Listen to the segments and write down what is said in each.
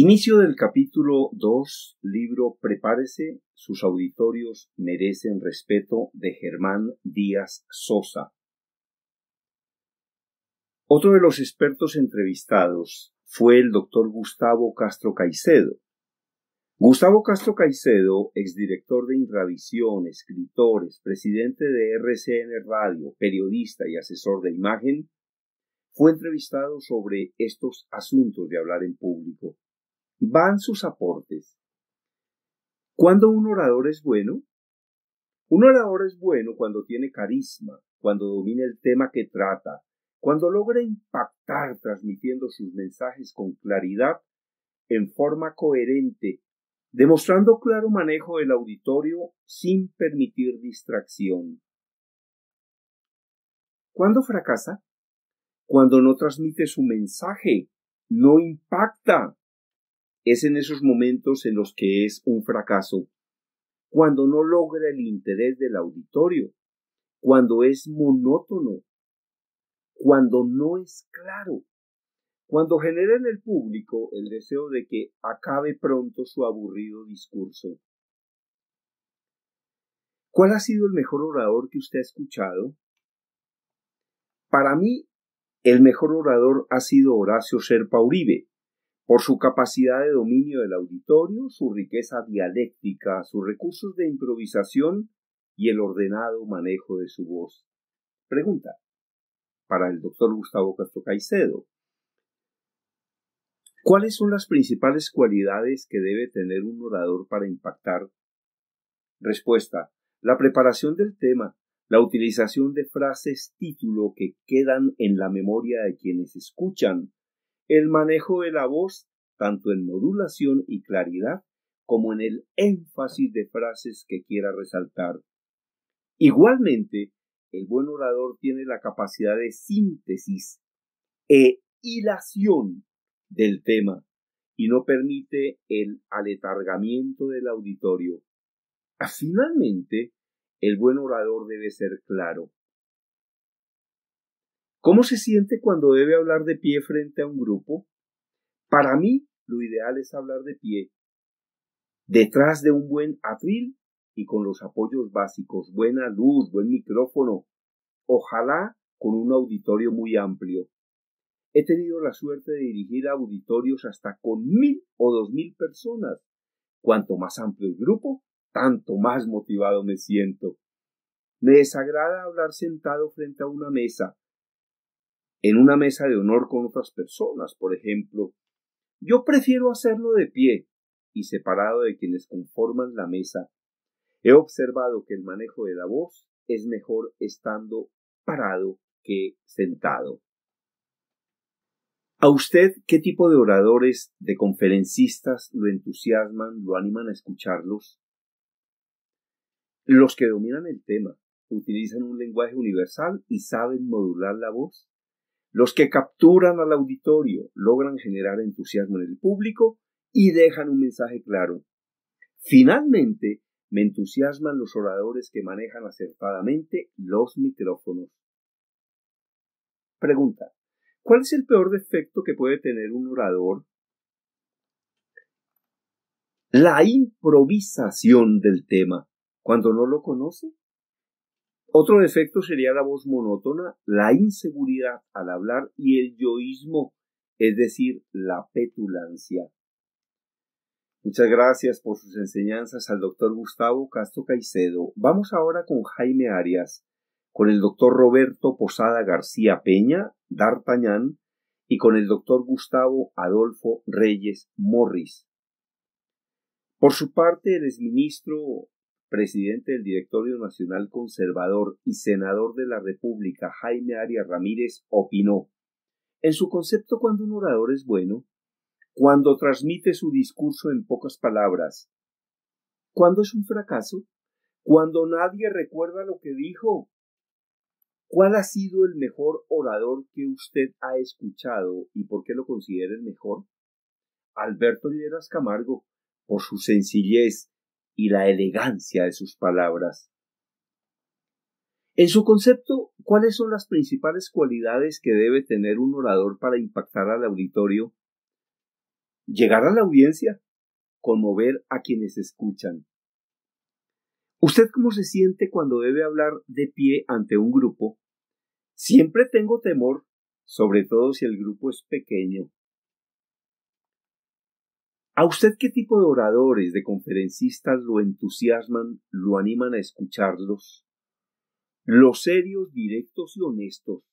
Inicio del capítulo 2, libro Prepárese, sus auditorios merecen respeto, de Germán Díaz Sosa. Otro de los expertos entrevistados fue el doctor Gustavo Castro Caicedo. Gustavo Castro Caicedo, exdirector de Inravisión, escritor, presidente de RCN Radio, periodista y asesor de imagen, fue entrevistado sobre estos asuntos de hablar en público. Van sus aportes. ¿Cuándo un orador es bueno? Un orador es bueno cuando tiene carisma, cuando domina el tema que trata, cuando logra impactar transmitiendo sus mensajes con claridad, en forma coherente, demostrando claro manejo del auditorio sin permitir distracción. ¿Cuándo fracasa? Cuando no transmite su mensaje, no impacta. Es en esos momentos en los que es un fracaso, cuando no logra el interés del auditorio, cuando es monótono, cuando no es claro, cuando genera en el público el deseo de que acabe pronto su aburrido discurso. ¿Cuál ha sido el mejor orador que usted ha escuchado? Para mí, el mejor orador ha sido Horacio Serpa Uribe, por su capacidad de dominio del auditorio, su riqueza dialéctica, sus recursos de improvisación y el ordenado manejo de su voz. Pregunta para el doctor Gustavo Castro Caicedo. ¿Cuáles son las principales cualidades que debe tener un orador para impactar? Respuesta: la preparación del tema, la utilización de frases título que quedan en la memoria de quienes escuchan, el manejo de la voz, tanto en modulación y claridad, como en el énfasis de frases que quiera resaltar. Igualmente, el buen orador tiene la capacidad de síntesis e hilación del tema y no permite el aletargamiento del auditorio. Finalmente, el buen orador debe ser claro. ¿Cómo se siente cuando debe hablar de pie frente a un grupo? Para mí, lo ideal es hablar de pie, detrás de un buen atril y con los apoyos básicos, buena luz, buen micrófono, ojalá con un auditorio muy amplio. He tenido la suerte de dirigir auditorios hasta con 1,000 o 2,000 personas. Cuanto más amplio el grupo, tanto más motivado me siento. Me desagrada hablar sentado frente a una mesa, en una mesa de honor con otras personas, por ejemplo. Yo prefiero hacerlo de pie y separado de quienes conforman la mesa. He observado que el manejo de la voz es mejor estando parado que sentado. ¿A usted qué tipo de oradores, de conferencistas lo entusiasman, lo animan a escucharlos? Los que dominan el tema, utilizan un lenguaje universal y saben modular la voz. Los que capturan al auditorio, logran generar entusiasmo en el público y dejan un mensaje claro. Finalmente, me entusiasman los oradores que manejan acertadamente los micrófonos. Pregunta: ¿cuál es el peor defecto que puede tener un orador? La improvisación del tema, cuando no lo conoce. Otro defecto sería la voz monótona, la inseguridad al hablar y el yoísmo, es decir, la petulancia. Muchas gracias por sus enseñanzas al doctor Gustavo Castro Caicedo. Vamos ahora con Jaime Arias, con el doctor Roberto Posada García Peña, D'Artagnan, y con el doctor Gustavo Adolfo Reyes Morris. Por su parte, el exministro presidente del Directorio Nacional Conservador y senador de la República, Jaime Arias Ramírez, opinó: en su concepto, cuando un orador es bueno, cuando transmite su discurso en pocas palabras. ¿Cuándo es un fracaso? Cuando nadie recuerda lo que dijo. ¿Cuál ha sido el mejor orador que usted ha escuchado y por qué lo considera el mejor? Alberto Lleras Camargo, por su sencillez y la elegancia de sus palabras. En su concepto, ¿cuáles son las principales cualidades que debe tener un orador para impactar al auditorio? llegar a la audiencia, conmover a quienes escuchan. ¿Usted cómo se siente cuando debe hablar de pie ante un grupo? Siempre tengo temor, sobre todo si el grupo es pequeño. ¿A usted qué tipo de oradores, de conferencistas lo entusiasman, lo animan a escucharlos? Los serios, directos y honestos.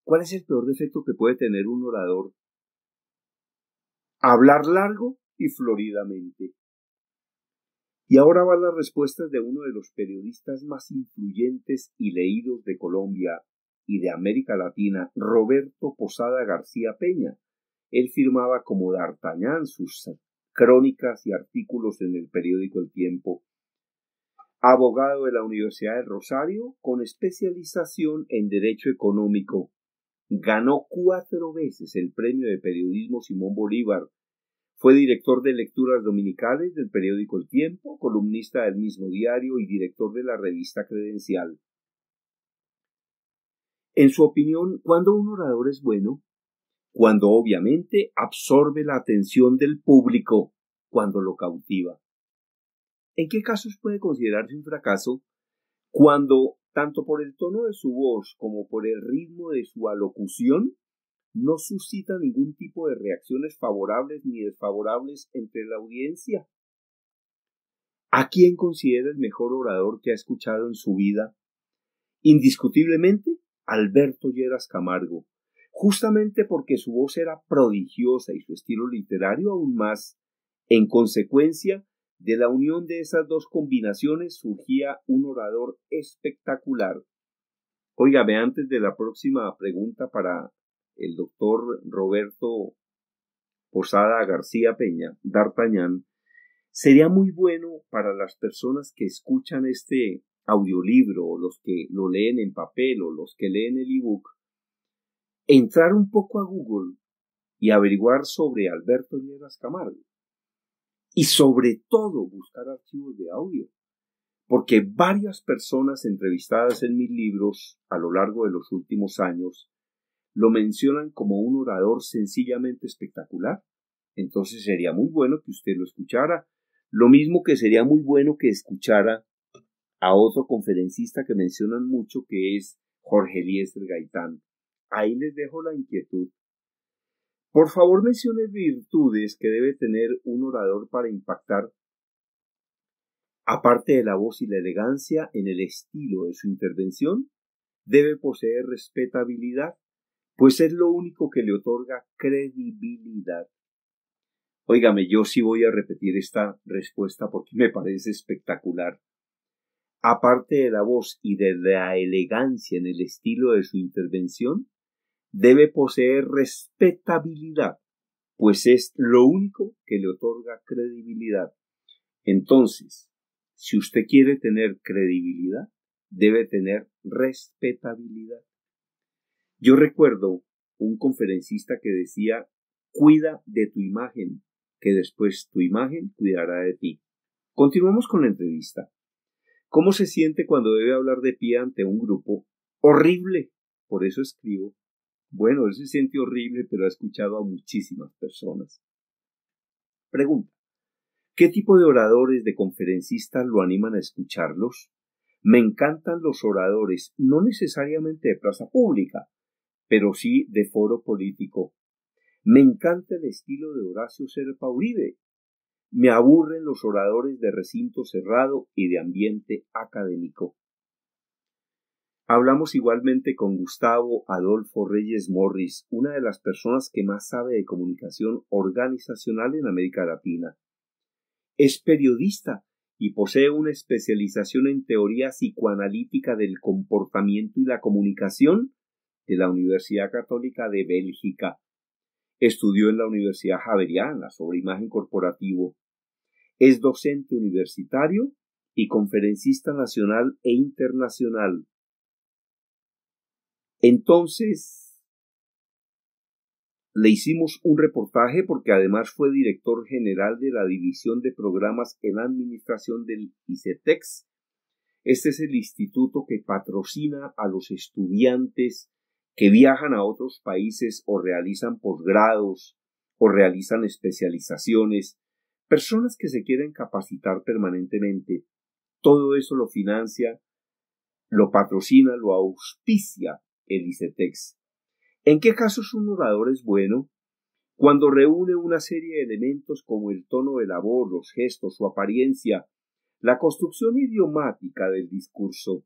¿Cuál es el peor defecto que puede tener un orador? Hablar largo y floridamente. Y ahora van las respuestas de uno de los periodistas más influyentes y leídos de Colombia y de América Latina, Roberto Posada García Peña. Él firmaba como D'Artagnan sus crónicas y artículos en el periódico El Tiempo. Abogado de la Universidad del Rosario, con especialización en Derecho Económico. Ganó 4 veces el premio de periodismo Simón Bolívar. Fue director de lecturas dominicales del periódico El Tiempo, columnista del mismo diario y director de la revista Credencial. En su opinión, ¿cuándo un orador es bueno? Cuando obviamente absorbe la atención del público, cuando lo cautiva. ¿En qué casos puede considerarse un fracaso? Cuando, tanto por el tono de su voz como por el ritmo de su alocución, no suscita ningún tipo de reacciones favorables ni desfavorables entre la audiencia. ¿A quién considera el mejor orador que ha escuchado en su vida? Indiscutiblemente, Alberto Lleras Camargo, justamente porque su voz era prodigiosa y su estilo literario aún más. En consecuencia, de la unión de esas dos combinaciones surgía un orador espectacular. Óigame, antes de la próxima pregunta para el doctor Roberto Posada García Peña, D'Artagnan, sería muy bueno para las personas que escuchan este audiolibro, o los que lo leen en papel, o los que leen el ebook, entrar un poco a Google y averiguar sobre Alberto Lleras Camargo. Y sobre todo buscar archivos de audio, porque varias personas entrevistadas en mis libros a lo largo de los últimos años lo mencionan como un orador sencillamente espectacular. Entonces sería muy bueno que usted lo escuchara, lo mismo que sería muy bueno que escuchara a otro conferencista que mencionan mucho, que es Jorge Eliezer Gaitán. Ahí les dejo la inquietud. Por favor, mencione virtudes que debe tener un orador para impactar. Aparte de la voz y la elegancia en el estilo de su intervención, debe poseer respetabilidad, pues es lo único que le otorga credibilidad. Óigame, yo sí voy a repetir esta respuesta porque me parece espectacular. Aparte de la voz y de la elegancia en el estilo de su intervención, debe poseer respetabilidad, pues es lo único que le otorga credibilidad. Entonces, si usted quiere tener credibilidad, debe tener respetabilidad. Yo recuerdo un conferencista que decía: cuida de tu imagen, que después tu imagen cuidará de ti. Continuamos con la entrevista. ¿Cómo se siente cuando debe hablar de pie ante un grupo? Horrible. Por eso escribo. Bueno, él se siente horrible, pero ha escuchado a muchísimas personas. Pregunta: ¿qué tipo de oradores, de conferencistas lo animan a escucharlos? Me encantan los oradores, no necesariamente de plaza pública, pero sí de foro político. Me encanta el estilo de Horacio Serpa Uribe. Me aburren los oradores de recinto cerrado y de ambiente académico. Hablamos igualmente con Gustavo Adolfo Reyes Morris, una de las personas que más sabe de comunicación organizacional en América Latina. Es periodista y posee una especialización en teoría psicoanalítica del comportamiento y la comunicación de la Universidad Católica de Bélgica. Estudió en la Universidad Javeriana sobre imagen corporativo. Es docente universitario y conferencista nacional e internacional. Entonces, le hicimos un reportaje porque además fue director general de la División de Programas en Administración del ICETEX. Este es el instituto que patrocina a los estudiantes que viajan a otros países o realizan posgrados o realizan especializaciones, personas que se quieren capacitar permanentemente. Todo eso lo financia, lo patrocina, lo auspicia el ICETEX. ¿En qué casos un orador es bueno? Cuando reúne una serie de elementos como el tono de la voz, los gestos, su apariencia, la construcción idiomática del discurso.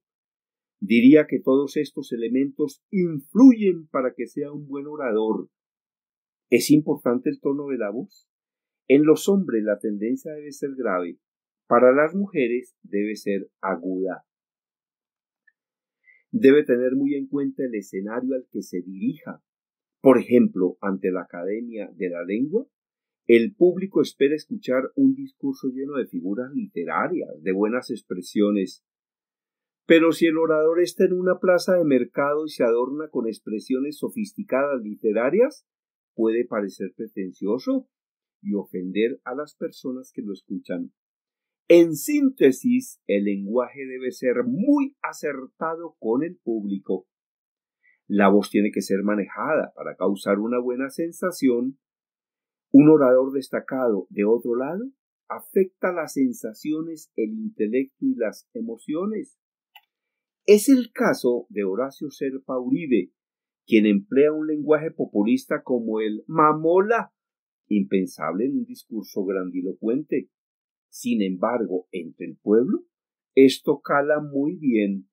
Diría que todos estos elementos influyen para que sea un buen orador. ¿Es importante el tono de la voz? En los hombres la tendencia debe ser grave. Para las mujeres debe ser aguda. Debe tener muy en cuenta el escenario al que se dirija. Por ejemplo, ante la Academia de la Lengua, el público espera escuchar un discurso lleno de figuras literarias, de buenas expresiones. Pero si el orador está en una plaza de mercado y se adorna con expresiones sofisticadas literarias, puede parecer pretencioso y ofender a las personas que lo escuchan. En síntesis, el lenguaje debe ser muy acertado con el público. La voz tiene que ser manejada para causar una buena sensación. Un orador destacado, de otro lado, afecta las sensaciones, el intelecto y las emociones. Es el caso de Horacio Serpa Uribe, quien emplea un lenguaje populista como el mamola, impensable en un discurso grandilocuente. Sin embargo, entre el pueblo, esto cala muy bien.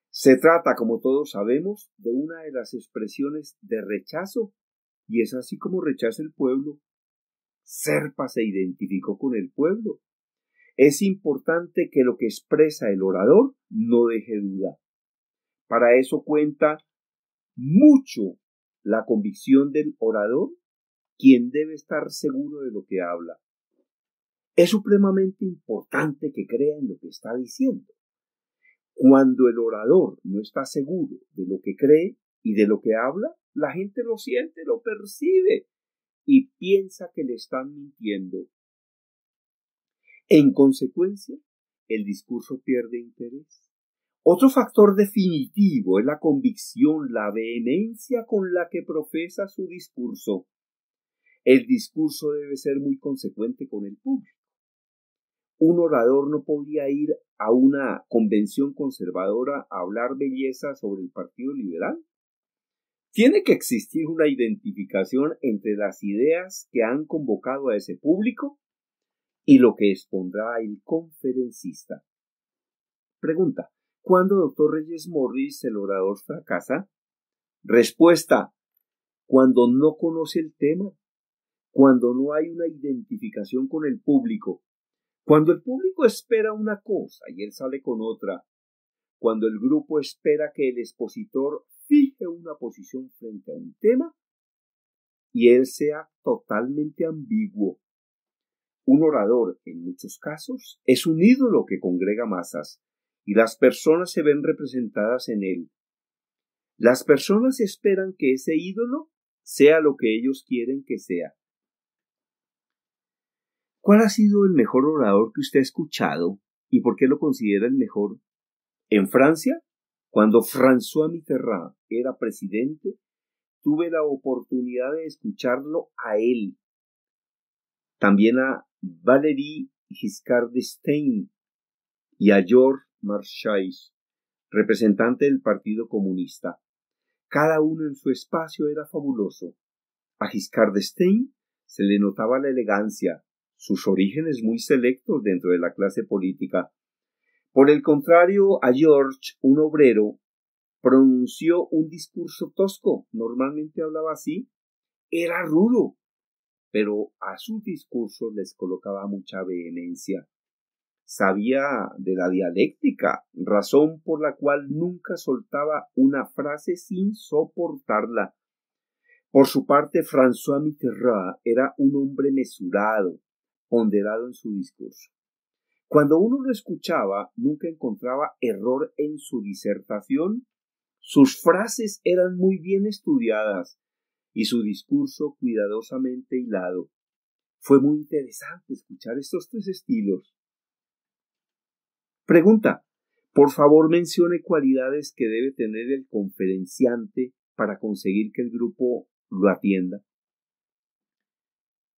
Se trata, como todos sabemos, de una de las expresiones de rechazo, y es así como rechaza el pueblo. Serpa se identificó con el pueblo. Es importante que lo que expresa el orador no deje duda. Para eso cuenta mucho la convicción del orador, quien debe estar seguro de lo que habla. Es supremamente importante que crea en lo que está diciendo. Cuando el orador no está seguro de lo que cree y de lo que habla, la gente lo siente, lo percibe y piensa que le están mintiendo. En consecuencia, el discurso pierde interés. Otro factor definitivo es la convicción, la vehemencia con la que profesa su discurso. El discurso debe ser muy consecuente con el público. Un orador no podría ir a una convención conservadora a hablar belleza sobre el Partido Liberal. Tiene que existir una identificación entre las ideas que han convocado a ese público y lo que expondrá el conferencista. Pregunta: ¿cuándo, doctor Reyes Morris, el orador fracasa? Respuesta: cuando no conoce el tema, cuando no hay una identificación con el público, cuando el público espera una cosa y él sale con otra, cuando el grupo espera que el expositor fije una posición frente a un tema y él sea totalmente ambiguo. Un orador, en muchos casos, es un ídolo que congrega masas y las personas se ven representadas en él. Las personas esperan que ese ídolo sea lo que ellos quieren que sea. ¿Cuál ha sido el mejor orador que usted ha escuchado y por qué lo considera el mejor? En Francia, cuando François Mitterrand era presidente, tuve la oportunidad de escucharlo a él. También a Valéry Giscard d'Estaing y a Georges Marchais, representante del Partido Comunista. Cada uno en su espacio era fabuloso. A Giscard d'Estaing se le notaba la elegancia, sus orígenes muy selectos dentro de la clase política. Por el contrario, a George, un obrero, pronunció un discurso tosco. Normalmente hablaba así. Era rudo, pero a sus discursos les colocaba mucha vehemencia. Sabía de la dialéctica, razón por la cual nunca soltaba una frase sin soportarla. Por su parte, François Mitterrand era un hombre mesurado, ponderado en su discurso. Cuando uno lo escuchaba, nunca encontraba error en su disertación. Sus frases eran muy bien estudiadas y su discurso cuidadosamente hilado. Fue muy interesante escuchar estos tres estilos. Pregunta: por favor, mencione cualidades que debe tener el conferenciante para conseguir que el grupo lo atienda.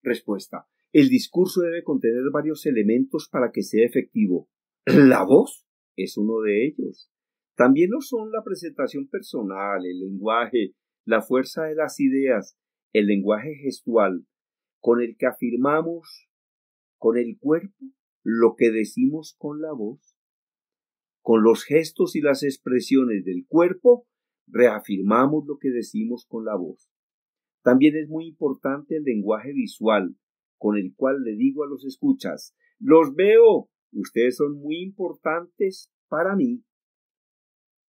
Respuesta. El discurso debe contener varios elementos para que sea efectivo. La voz es uno de ellos. También lo son la presentación personal, el lenguaje, la fuerza de las ideas, el lenguaje gestual, con el que afirmamos con el cuerpo lo que decimos con la voz. Con los gestos y las expresiones del cuerpo reafirmamos lo que decimos con la voz. También es muy importante el lenguaje visual, con el cual le digo a los escuchas, los veo, ustedes son muy importantes para mí.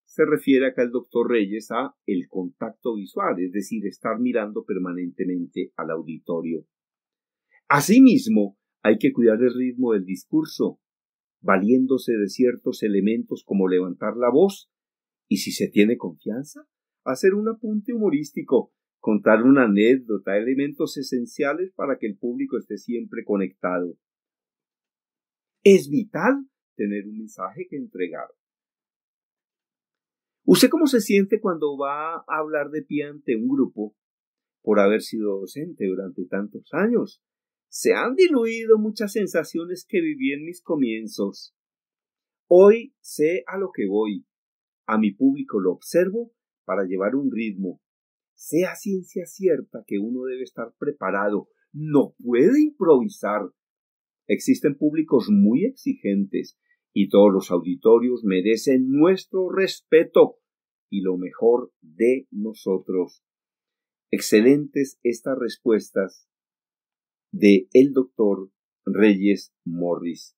Se refiere acá el doctor Reyes a el contacto visual, es decir, estar mirando permanentemente al auditorio. Asimismo, hay que cuidar el ritmo del discurso, valiéndose de ciertos elementos como levantar la voz y, si se tiene confianza, hacer un apunte humorístico, contar una anécdota, elementos esenciales para que el público esté siempre conectado. Es vital tener un mensaje que entregar. ¿Usted cómo se siente cuando va a hablar de pie ante un grupo por haber sido docente durante tantos años? Se han diluido muchas sensaciones que viví en mis comienzos. Hoy sé a lo que voy. A mi público lo observo para llevar un ritmo. Sé a ciencia cierta que uno debe estar preparado. No puede improvisar. Existen públicos muy exigentes y todos los auditorios merecen nuestro respeto y lo mejor de nosotros. Excelentes estas respuestas de el doctor Reyes Morris.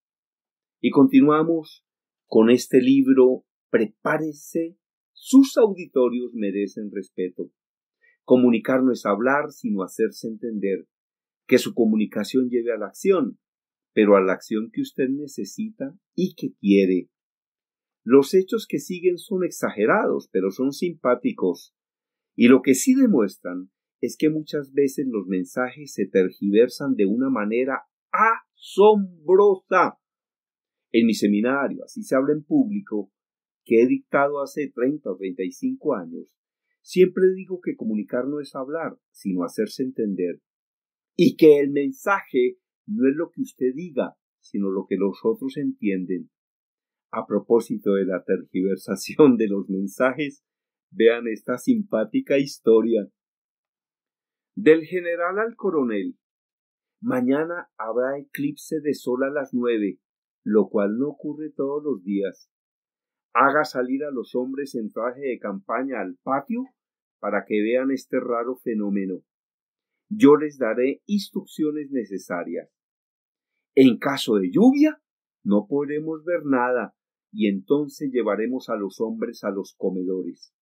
Y continuamos con este libro, Prepárese, sus auditorios merecen respeto. Comunicar no es hablar, sino hacerse entender. Que su comunicación lleve a la acción, pero a la acción que usted necesita y que quiere. Los hechos que siguen son exagerados, pero son simpáticos. Y lo que sí demuestran es que muchas veces los mensajes se tergiversan de una manera asombrosa. En mi seminario, Así se habla en público, que he dictado hace 30 o 35 años, siempre digo que comunicar no es hablar, sino hacerse entender. Y que el mensaje no es lo que usted diga, sino lo que los otros entienden. A propósito de la tergiversación de los mensajes, vean esta simpática historia. Del general al coronel. Mañana habrá eclipse de sol a las 9, lo cual no ocurre todos los días. Haga salir a los hombres en traje de campaña al patio para que vean este raro fenómeno. Yo les daré instrucciones necesarias. En caso de lluvia, no podremos ver nada y entonces llevaremos a los hombres a los comedores.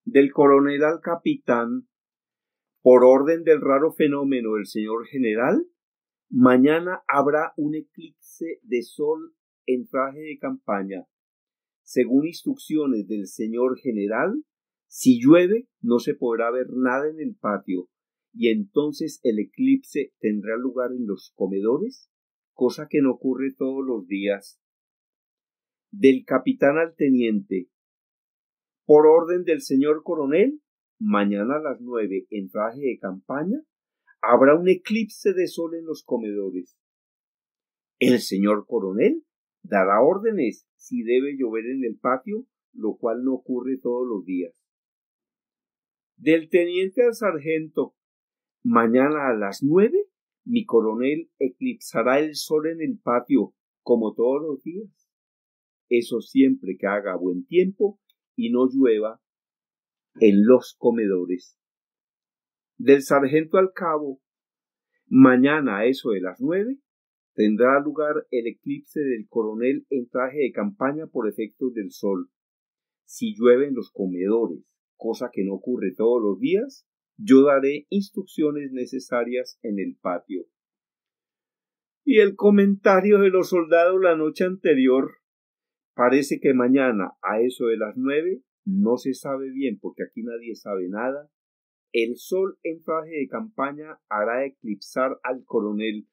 Del coronel al capitán, por orden del raro fenómeno del señor general, mañana habrá un eclipse de sol en traje de campaña. Según instrucciones del señor general, si llueve no se podrá ver nada en el patio y entonces el eclipse tendrá lugar en los comedores, cosa que no ocurre todos los días. Del capitán al teniente, por orden del señor coronel, mañana a las 9 en traje de campaña habrá un eclipse de sol en los comedores. El señor coronel dará órdenes si debe llover en el patio, lo cual no ocurre todos los días. Del teniente al sargento, mañana a las 9, mi coronel eclipsará el sol en el patio, como todos los días. Eso siempre que haga buen tiempo y no llueva en los comedores. Del sargento al cabo, mañana a eso de las 9, tendrá lugar el eclipse del coronel en traje de campaña por efectos del sol. Si llueve en los comedores, cosa que no ocurre todos los días, yo daré instrucciones necesarias en el patio. Y el comentario de los soldados la noche anterior. Parece que mañana a eso de las 9, no se sabe bien porque aquí nadie sabe nada, el sol en traje de campaña hará eclipsar al coronel.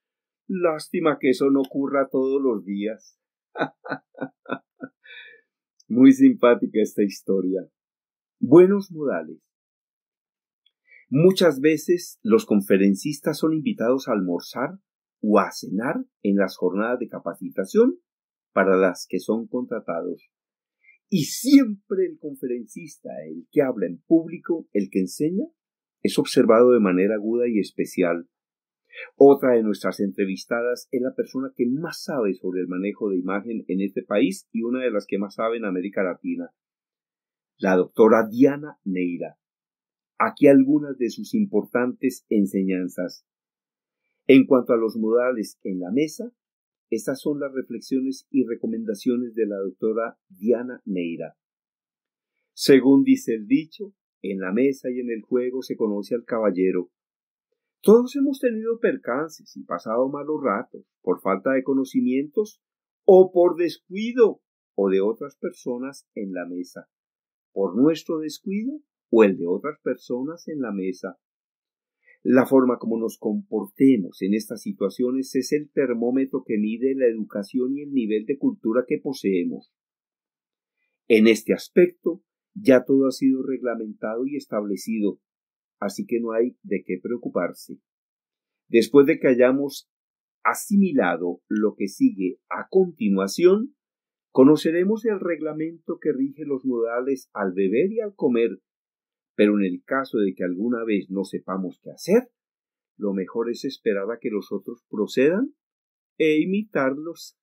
Lástima que eso no ocurra todos los días. Muy simpática esta historia. Buenos modales. Muchas veces los conferencistas son invitados a almorzar o a cenar en las jornadas de capacitación para las que son contratados. Y siempre el conferencista, el que habla en público, el que enseña, es observado de manera aguda y especial. Otra de nuestras entrevistadas es la persona que más sabe sobre el manejo de imagen en este país y una de las que más sabe en América Latina, la doctora Diana Neira. Aquí algunas de sus importantes enseñanzas. En cuanto a los modales en la mesa, estas son las reflexiones y recomendaciones de la doctora Diana Neira. Según dice el dicho, en la mesa y en el juego se conoce al caballero. Todos hemos tenido percances y pasado malos ratos por falta de conocimientos o por descuido o de otras personas en la mesa, por nuestro descuido o el de otras personas en la mesa. La forma como nos comportemos en estas situaciones es el termómetro que mide la educación y el nivel de cultura que poseemos. En este aspecto, ya todo ha sido reglamentado y establecido, así que no hay de qué preocuparse. Después de que hayamos asimilado lo que sigue a continuación, conoceremos el reglamento que rige los modales al beber y al comer, pero en el caso de que alguna vez no sepamos qué hacer, lo mejor es esperar a que los otros procedan e imitarlos.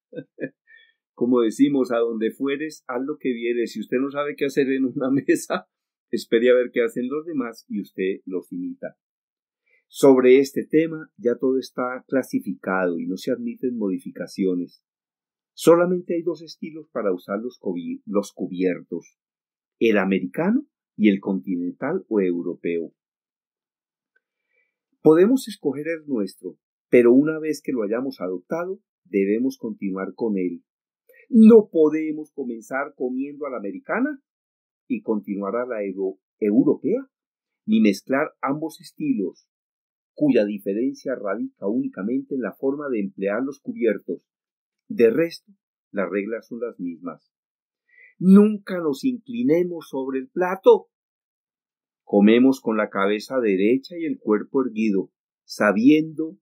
Como decimos, a donde fueres, haz lo que vieres. Si usted no sabe qué hacer en una mesa, espere a ver qué hacen los demás y usted los imita. Sobre este tema ya todo está clasificado y no se admiten modificaciones. Solamente hay dos estilos para usar los cubiertos, el americano y el continental o europeo. Podemos escoger el nuestro, pero una vez que lo hayamos adoptado, debemos continuar con él. No podemos comenzar comiendo a la americana y continuar a la europea, ni mezclar ambos estilos, cuya diferencia radica únicamente en la forma de emplear los cubiertos. De resto, las reglas son las mismas. Nunca nos inclinemos sobre el plato. Comemos con la cabeza derecha y el cuerpo erguido, sabiendo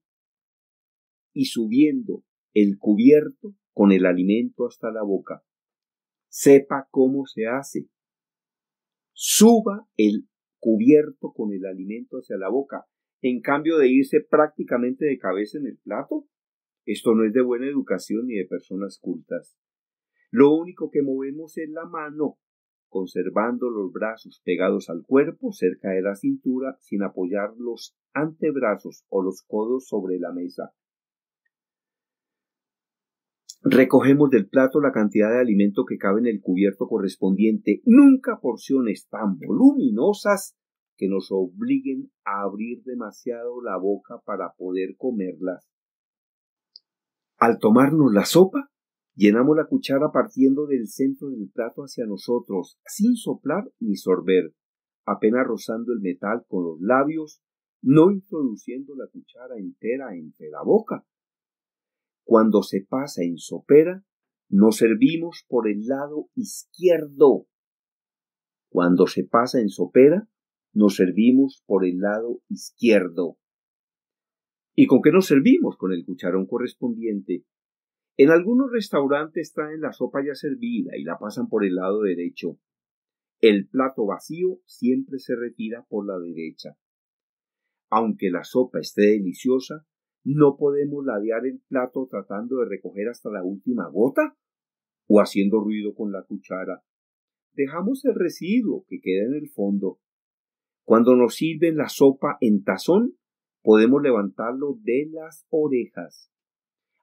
y subiendo el cubierto con el alimento hasta la boca. Sepa cómo se hace. Suba el cubierto con el alimento hacia la boca, en cambio de irse prácticamente de cabeza en el plato. Esto no es de buena educación ni de personas cultas. Lo único que movemos es la mano, conservando los brazos pegados al cuerpo cerca de la cintura sin apoyar los antebrazos o los codos sobre la mesa. Recogemos del plato la cantidad de alimento que cabe en el cubierto correspondiente, nunca porciones tan voluminosas que nos obliguen a abrir demasiado la boca para poder comerlas. Al tomarnos la sopa, llenamos la cuchara partiendo del centro del plato hacia nosotros, sin soplar ni sorber, apenas rozando el metal con los labios, no introduciendo la cuchara entera entre la boca. Cuando se pasa en sopera, nos servimos por el lado izquierdo. Cuando se pasa en sopera, nos servimos por el lado izquierdo. ¿Y con qué nos servimos? Con el cucharón correspondiente. En algunos restaurantes traen la sopa ya servida y la pasan por el lado derecho. El plato vacío siempre se retira por la derecha. Aunque la sopa esté deliciosa, no podemos ladear el plato tratando de recoger hasta la última gota o haciendo ruido con la cuchara. Dejamos el residuo que queda en el fondo. Cuando nos sirven la sopa en tazón, podemos levantarlo de las orejas.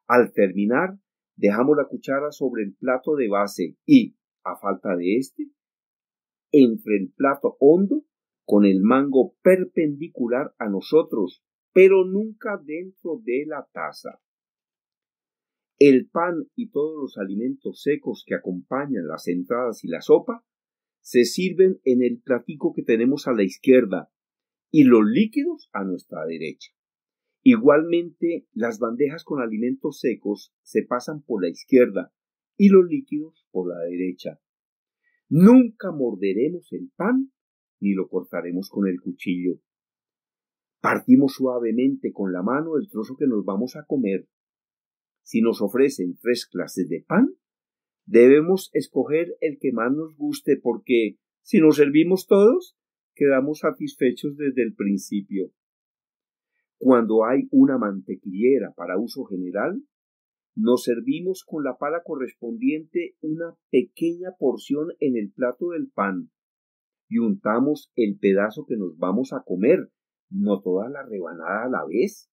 Al terminar, dejamos la cuchara sobre el plato de base y, a falta de este, entre el plato hondo con el mango perpendicular a nosotros, pero nunca dentro de la taza. El pan y todos los alimentos secos que acompañan las entradas y la sopa se sirven en el platico que tenemos a la izquierda y los líquidos a nuestra derecha. Igualmente, las bandejas con alimentos secos se pasan por la izquierda y los líquidos por la derecha. Nunca morderemos el pan ni lo cortaremos con el cuchillo. Partimos suavemente con la mano el trozo que nos vamos a comer. Si nos ofrecen 3 clases de pan, debemos escoger el que más nos guste porque si nos servimos todos, quedamos satisfechos desde el principio. Cuando hay una mantequillera para uso general, nos servimos con la pala correspondiente una pequeña porción en el plato del pan y untamos el pedazo que nos vamos a comer, no toda la rebanada a la vez.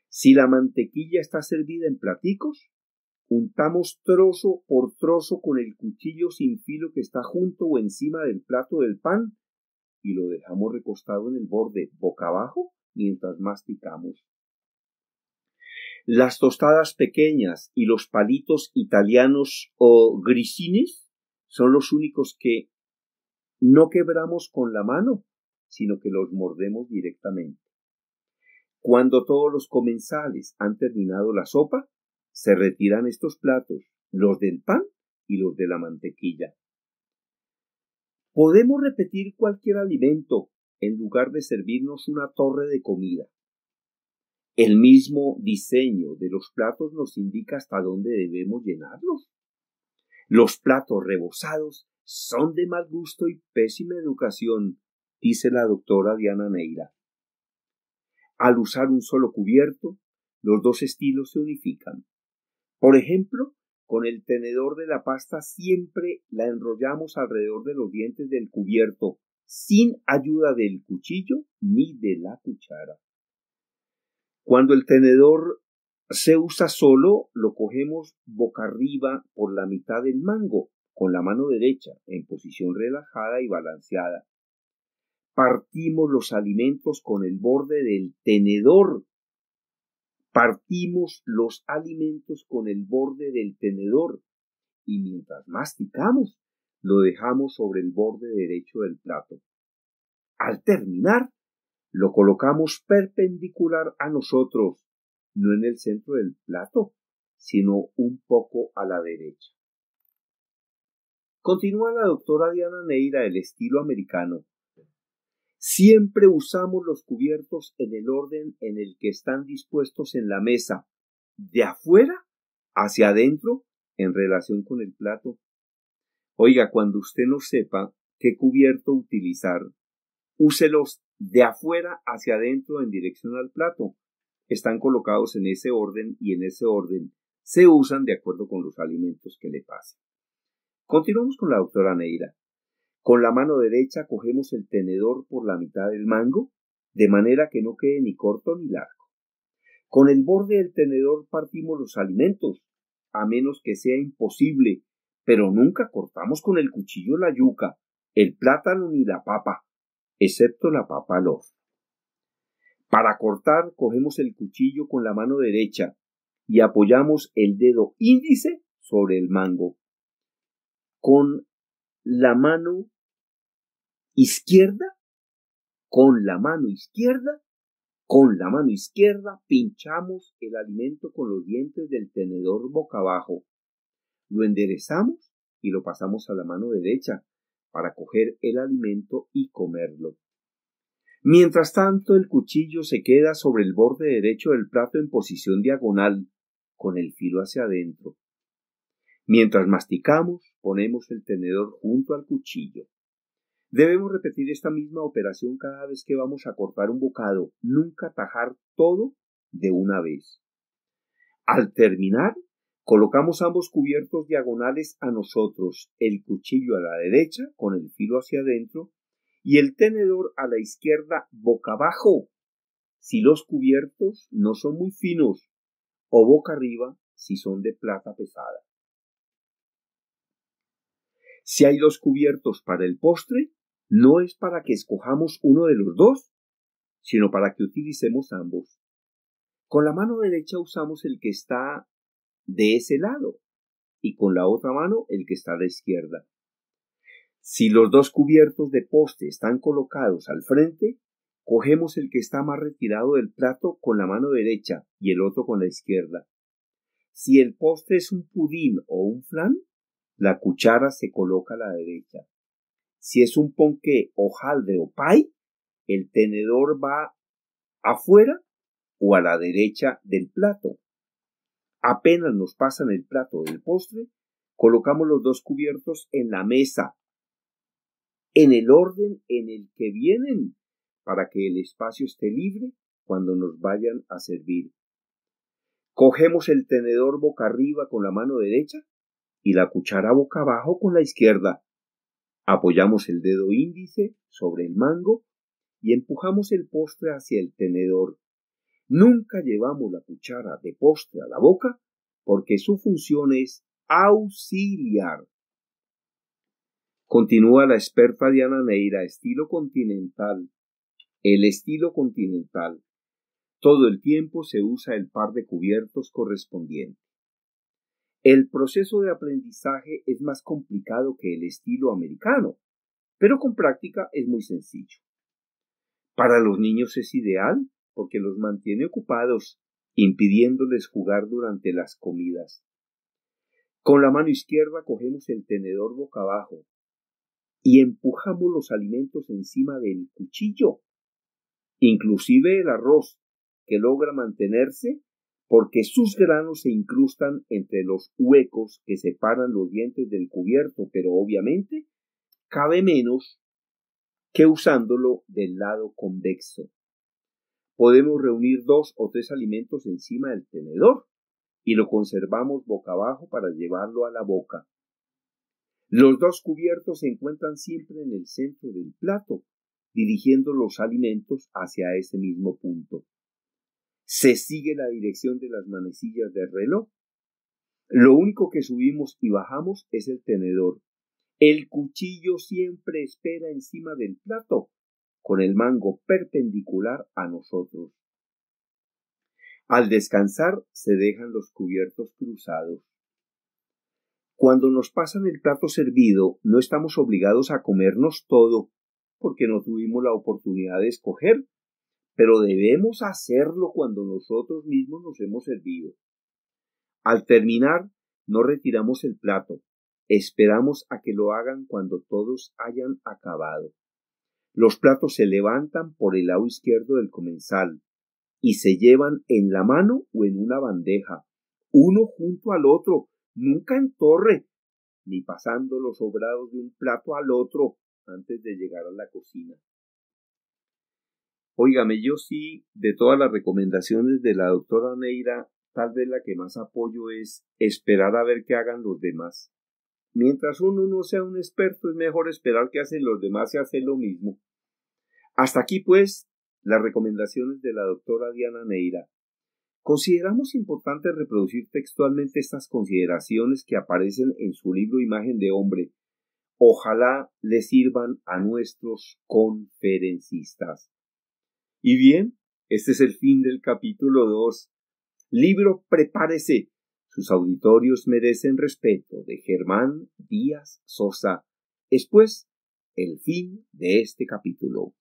Si la mantequilla está servida en platicos, untamos trozo por trozo con el cuchillo sin filo que está junto o encima del plato del pan y lo dejamos recostado en el borde boca abajo mientras masticamos. Las tostadas pequeñas y los palitos italianos o grissines son los únicos que no quebramos con la mano, sino que los mordemos directamente. Cuando todos los comensales han terminado la sopa, se retiran estos platos, los del pan y los de la mantequilla. Podemos repetir cualquier alimento en lugar de servirnos una torre de comida. El mismo diseño de los platos nos indica hasta dónde debemos llenarlos. Los platos rebozados son de mal gusto y pésima educación, dice la doctora Diana Neira. Al usar un solo cubierto, los dos estilos se unifican. Por ejemplo, con el tenedor de la pasta siempre la enrollamos alrededor de los dientes del cubierto, sin ayuda del cuchillo ni de la cuchara. Cuando el tenedor se usa solo, lo cogemos boca arriba por la mitad del mango, con la mano derecha, en posición relajada y balanceada. Partimos los alimentos con el borde del tenedor. Partimos los alimentos con el borde del tenedor y mientras masticamos, lo dejamos sobre el borde derecho del plato. Al terminar, lo colocamos perpendicular a nosotros, no en el centro del plato, sino un poco a la derecha. Continúa la doctora Diana Neira del estilo americano. Siempre usamos los cubiertos en el orden en el que están dispuestos en la mesa, de afuera hacia adentro en relación con el plato. Oiga, cuando usted no sepa qué cubierto utilizar, úselos de afuera hacia adentro en dirección al plato. Están colocados en ese orden y en ese orden se usan de acuerdo con los alimentos que le pasen. Continuamos con la doctora Neira. Con la mano derecha cogemos el tenedor por la mitad del mango, de manera que no quede ni corto ni largo. Con el borde del tenedor partimos los alimentos, a menos que sea imposible, pero nunca cortamos con el cuchillo la yuca, el plátano ni la papa, excepto la papa al horno. Para cortar, cogemos el cuchillo con la mano derecha y apoyamos el dedo índice sobre el mango. Con la mano izquierda, pinchamos el alimento con los dientes del tenedor boca abajo. Lo enderezamos y lo pasamos a la mano derecha para coger el alimento y comerlo. Mientras tanto, el cuchillo se queda sobre el borde derecho del plato en posición diagonal, con el filo hacia adentro. Mientras masticamos, ponemos el tenedor junto al cuchillo. Debemos repetir esta misma operación cada vez que vamos a cortar un bocado, nunca tajar todo de una vez. Al terminar, colocamos ambos cubiertos diagonales a nosotros, el cuchillo a la derecha con el filo hacia adentro y el tenedor a la izquierda boca abajo, si los cubiertos no son muy finos, o boca arriba si son de plata pesada. Si hay 2 cubiertos para el postre, no es para que escojamos uno de los dos, sino para que utilicemos ambos. Con la mano derecha usamos el que está de ese lado y con la otra mano el que está a la izquierda. Si los 2 cubiertos de postre están colocados al frente, cogemos el que está más retirado del plato con la mano derecha y el otro con la izquierda. Si el postre es un pudín o un flan, la cuchara se coloca a la derecha. Si es un ponqué, hojaldre o pie, el tenedor va afuera o a la derecha del plato. Apenas nos pasan el plato del postre, colocamos los dos cubiertos en la mesa, en el orden en el que vienen, para que el espacio esté libre cuando nos vayan a servir. Cogemos el tenedor boca arriba con la mano derecha y la cuchara boca abajo con la izquierda. Apoyamos el dedo índice sobre el mango y empujamos el postre hacia el tenedor. Nunca llevamos la cuchara de postre a la boca porque su función es auxiliar. Continúa la experta Diana Neira, estilo continental. El estilo continental. Todo el tiempo se usa el par de cubiertos correspondiente. El proceso de aprendizaje es más complicado que el estilo americano, pero con práctica es muy sencillo. Para los niños es ideal porque los mantiene ocupados, impidiéndoles jugar durante las comidas. Con la mano izquierda cogemos el tenedor boca abajo y empujamos los alimentos encima del cuchillo, inclusive el arroz, que logra mantenerse porque sus granos se incrustan entre los huecos que separan los dientes del cubierto, pero obviamente cabe menos que usándolo del lado convexo. Podemos reunir 2 o 3 alimentos encima del tenedor y lo conservamos boca abajo para llevarlo a la boca. Los 2 cubiertos se encuentran siempre en el centro del plato, dirigiendo los alimentos hacia ese mismo punto. Se sigue la dirección de las manecillas del reloj. Lo único que subimos y bajamos es el tenedor. El cuchillo siempre espera encima del plato, con el mango perpendicular a nosotros. Al descansar se dejan los cubiertos cruzados. Cuando nos pasan el plato servido, no estamos obligados a comernos todo, porque no tuvimos la oportunidad de escoger, pero debemos hacerlo cuando nosotros mismos nos hemos servido. Al terminar, no retiramos el plato, esperamos a que lo hagan cuando todos hayan acabado. Los platos se levantan por el lado izquierdo del comensal y se llevan en la mano o en una bandeja, uno junto al otro, nunca en torre, ni pasando los sobrados de un plato al otro antes de llegar a la cocina. Óigame, yo sí, de todas las recomendaciones de la doctora Neira, tal vez la que más apoyo es esperar a ver qué hagan los demás. Mientras uno no sea un experto, es mejor esperar que hacen los demás y hacer lo mismo. Hasta aquí, pues, las recomendaciones de la doctora Diana Neira. Consideramos importante reproducir textualmente estas consideraciones que aparecen en su libro Imagen de Hombre. Ojalá le sirvan a nuestros conferencistas. Y bien, este es el fin del capítulo 2. Libro Prepárese. Sus auditorios merecen respeto, de Germán Díaz Sosa. Es pues el fin de este capítulo.